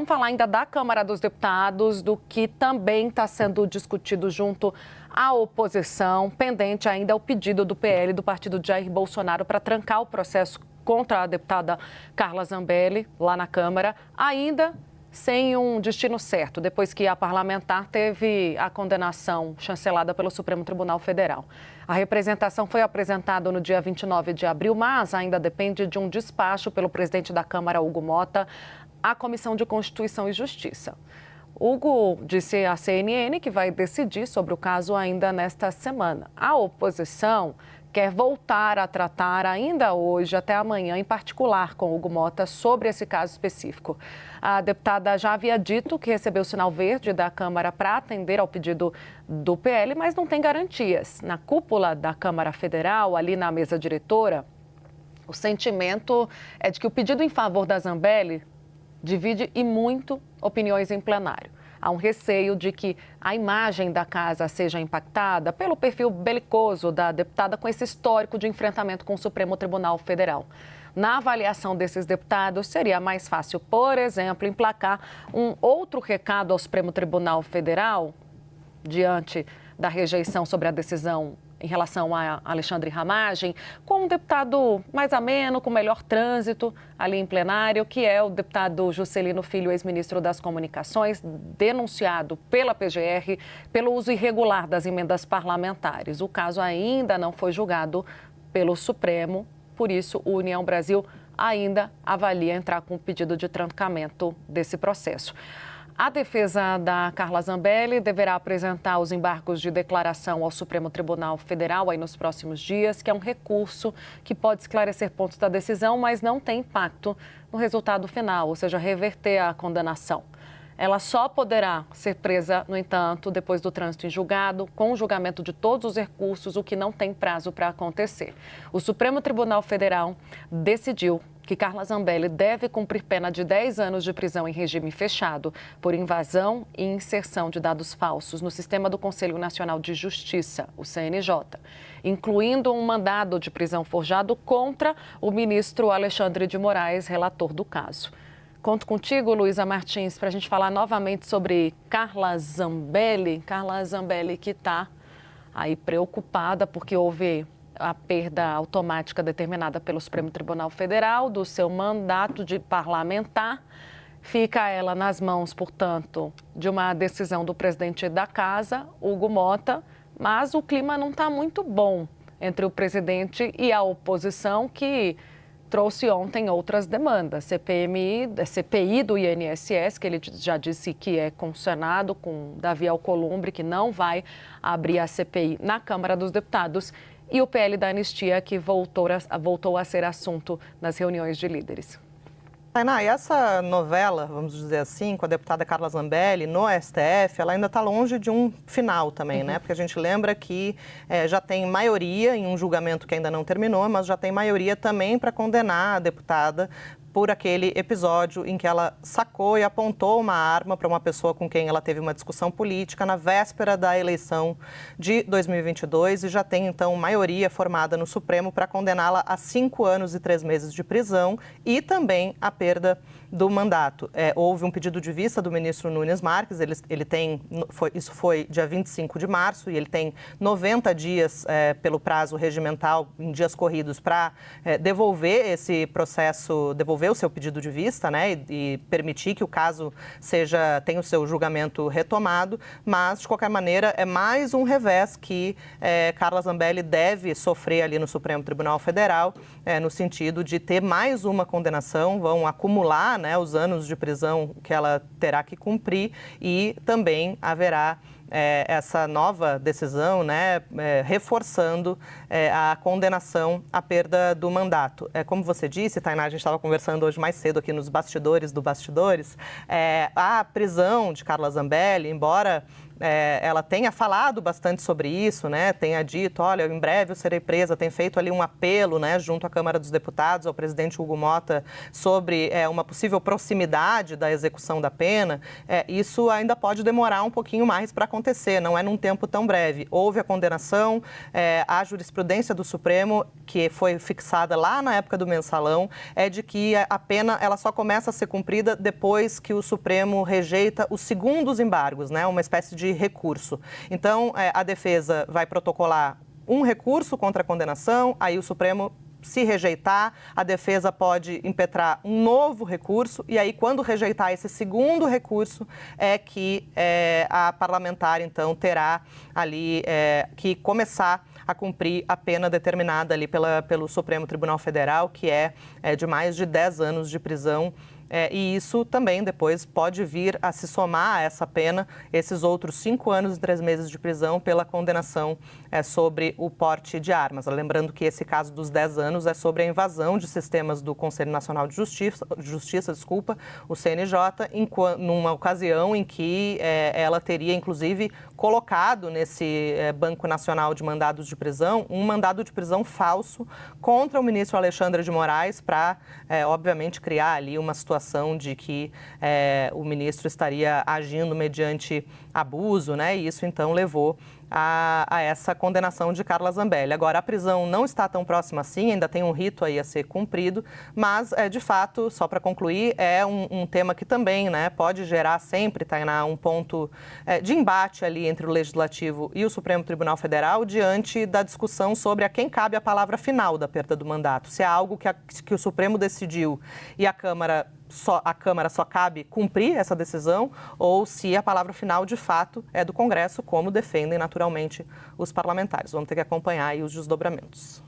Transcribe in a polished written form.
vamos falar ainda da Câmara dos Deputados, do que também está sendo discutido junto à oposição, pendente ainda o pedido do PL, do partido de Jair Bolsonaro, para trancar o processo contra a deputada Carla Zambelli, lá na Câmara, ainda sem um destino certo, depois que a parlamentar teve a condenação chancelada pelo Supremo Tribunal Federal. A representação foi apresentada no dia 29 de abril, mas ainda depende de um despacho pelo presidente da Câmara, Hugo Mota, à Comissão de Constituição e Justiça. Hugo disse à CNN que vai decidir sobre o caso ainda nesta semana. A oposição quer voltar a tratar ainda hoje, até amanhã, em particular com Hugo Mota, sobre esse caso específico. A deputada já havia dito que recebeu o sinal verde da Câmara para atender ao pedido do PL, mas não tem garantias. Na cúpula da Câmara Federal, ali na mesa diretora, o sentimento é de que o pedido em favor da Zambelli divide e muito opiniões em plenário. Há um receio de que a imagem da casa seja impactada pelo perfil belicoso da deputada com esse histórico de enfrentamento com o Supremo Tribunal Federal. Na avaliação desses deputados, seria mais fácil, por exemplo, emplacar um outro recado ao Supremo Tribunal Federal, diante da rejeição sobre a decisão em relação a Alexandre Ramagem, com um deputado mais ameno, com melhor trânsito ali em plenário, que é o deputado Juscelino Filho, ex-ministro das Comunicações, denunciado pela PGR pelo uso irregular das emendas parlamentares. O caso ainda não foi julgado pelo Supremo, por isso o União Brasil ainda avalia entrar com um pedido de trancamento desse processo. A defesa da Carla Zambelli deverá apresentar os embargos de declaração ao Supremo Tribunal Federal aí nos próximos dias, que é um recurso que pode esclarecer pontos da decisão, mas não tem impacto no resultado final, ou seja, reverter a condenação. Ela só poderá ser presa, no entanto, depois do trânsito em julgado, com o julgamento de todos os recursos, o que não tem prazo para acontecer. O Supremo Tribunal Federal decidiu que Carla Zambelli deve cumprir pena de 10 anos de prisão em regime fechado por invasão e inserção de dados falsos no sistema do Conselho Nacional de Justiça, o CNJ, incluindo um mandado de prisão forjado contra o ministro Alexandre de Moraes, relator do caso. Conto contigo, Luísa Martins, para a gente falar novamente sobre Carla Zambelli. Carla Zambelli que está aí preocupada porque houve a perda automática determinada pelo Supremo Tribunal Federal do seu mandato de parlamentar. Fica ela nas mãos, portanto, de uma decisão do presidente da casa, Hugo Mota, mas o clima não está muito bom entre o presidente e a oposição, que trouxe ontem outras demandas. CPI do INSS, que ele já disse que é concernado com Davi Alcolumbre, que não vai abrir a CPI na Câmara dos Deputados, e o PL da anistia, que voltou a ser assunto nas reuniões de líderes. Tainá, e essa novela, vamos dizer assim, com a deputada Carla Zambelli no STF, ela ainda está longe de um final também, né? Porque a gente lembra que já tem maioria em um julgamento que ainda não terminou, mas já tem maioria também para condenar a deputada por aquele episódio em que ela sacou e apontou uma arma para uma pessoa com quem ela teve uma discussão política na véspera da eleição de 2022 e já tem, então, maioria formada no Supremo para condená-la a 5 anos e 3 meses de prisão e também a perda do mandato. Houve um pedido de vista do ministro Nunes Marques, isso foi dia 25 de março, e ele tem 90 dias pelo prazo regimental, em dias corridos, para devolver esse processo, devolver o seu pedido de vista, né, e permitir que o caso tenha o seu julgamento retomado, mas, de qualquer maneira, é mais um revés que Carla Zambelli deve sofrer ali no Supremo Tribunal Federal, no sentido de ter mais uma condenação, vão acumular, né, os anos de prisão que ela terá que cumprir e também haverá essa nova decisão, né, reforçando a condenação à perda do mandato. Como você disse, Tainá, a gente estava conversando hoje mais cedo aqui nos bastidores do Bastidores, a prisão de Carla Zambelli, embora ela tenha falado bastante sobre isso, né, tenha dito, olha, em breve eu serei presa, tem feito ali um apelo, né, junto à Câmara dos Deputados, ao presidente Hugo Mota, sobre uma possível proximidade da execução da pena, isso ainda pode demorar um pouquinho mais para acontecer. acontecer, não é num tempo tão breve. Houve a condenação, a jurisprudência do Supremo, que foi fixada lá na época do mensalão, é de que a pena ela só começa a ser cumprida depois que o Supremo rejeita o segundo dos embargos, né? Uma espécie de recurso. Então, a defesa vai protocolar um recurso contra a condenação, aí o Supremo, se rejeitar, a defesa pode impetrar um novo recurso e aí, quando rejeitar esse segundo recurso, é que a parlamentar, então, terá ali que começar a cumprir a pena determinada ali pelo Supremo Tribunal Federal, que é de mais de 10 anos de prisão. E isso também depois pode vir a se somar a essa pena, esses outros 5 anos e 3 meses de prisão pela condenação sobre o porte de armas. Lembrando que esse caso dos 10 anos é sobre a invasão de sistemas do Conselho Nacional de Justiça, o CNJ, numa ocasião em que ela teria, inclusive, colocado nesse Banco Nacional de Mandados de Prisão um mandado de prisão falso contra o ministro Alexandre de Moraes para, obviamente, criar ali uma situação de que o ministro estaria agindo mediante abuso, né? E isso, então, levou a essa condenação de Carla Zambelli. Agora, a prisão não está tão próxima assim, ainda tem um rito aí a ser cumprido, mas, de fato, só para concluir, é um tema que também, né, pode gerar sempre, Tainá, um ponto de embate ali entre o Legislativo e o Supremo Tribunal Federal diante da discussão sobre a quem cabe a palavra final da perda do mandato. Se é algo que o Supremo decidiu e a Câmara só cabe cumprir essa decisão, ou se a palavra final, de fato, é do Congresso, como defendem naturalmente os parlamentares. Vamos ter que acompanhar aí os desdobramentos.